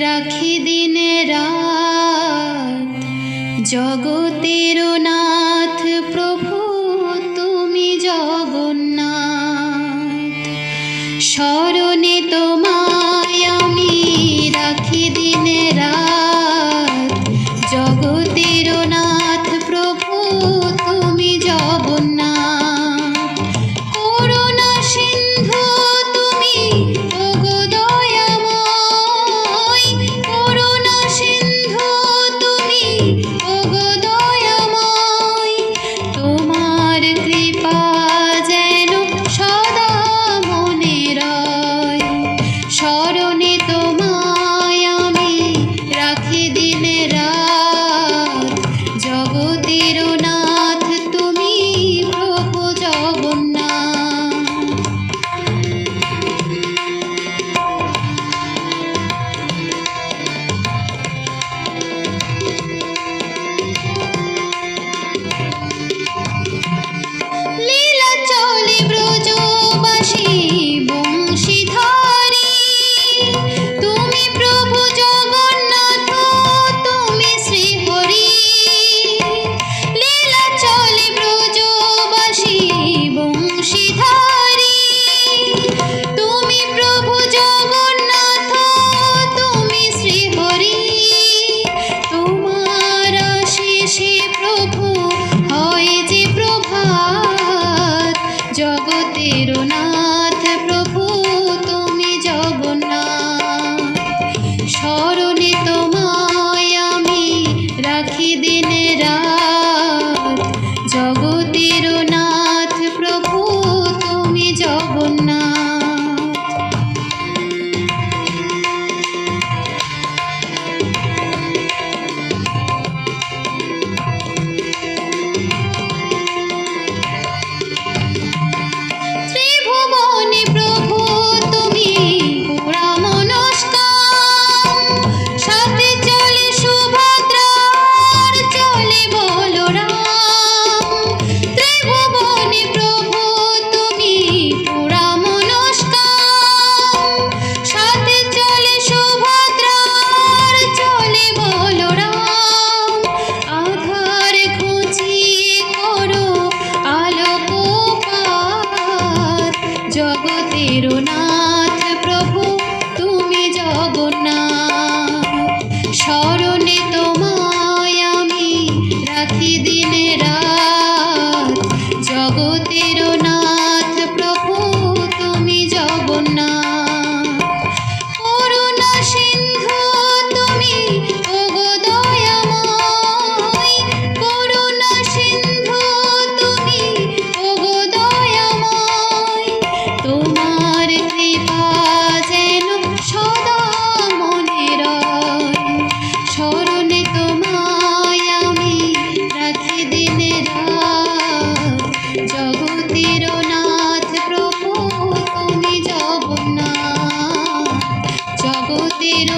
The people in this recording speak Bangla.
রাখি দিন রাত জগতের নাথ প্রভু তুমি জগন্নাথ। স্মরণে তোমায় আমি রাখি দিন রাত জগতের নাথ প্রভু তুমি জগন্নাথ। করুণা সিন্ধু তুমি ওগো দয়াময়, করুণা সিন্ধু তুমি ওগো দয়াময়। তোমার কৃপা যেন সদা মনে রয়। স্মরণে তোমায় আমি রাখি দিন রাত জগতের নাথ তুমি প্রভু জগন্নাথ। লীলা চলে ব্রজবাসী বংশীধারী, তুমি প্রভু জগন্নাথ তুমি শ্রীহরি। লীলা চলে ব্রজবাসী বংশীধারী, তুমি প্রভু জগন্নাথ তুমি শ্রীহরি। তোমার আশিসে প্রভু হয় যে প্রভাত জগতের নাথ প্রভু তুমি জগন্নাথ। স্মরণে তোমায় আমি রাখি দিন রাত জগতের নাথ প্রভু তুমি জগন্নাথ। ত্রিভুবনে প্রভু তুমি পুরা মনস্কাম, সাথে চলে সুভদ্রার চলে বলরাম। ত্রিভুবনে প্রভু তুমি পুরা মনস্কাম, সাথে চলে সুভদ্রার চলে বলরাম। আধার ঘুচিয়ে করো আলোকপাত জগতের নাথ প্রভু তুমি জগন্নাথ। স্মরণে তোমায় আমি রাখি দিন রাত জগতের নাথ প্রভু তুমি জগন্নাথ। করুণা সিন্ধু তুমি ওগো দয়াময়, করুণা সিন্ধু তুমি ওগো দয়াময়। তোমার কৃপা যেন সদা মনে রয়। স্মরণে তোমায় আমি রাখি দিন রাত জগতের নাথ প্রভু তুমি জগন্নাথ। জগতের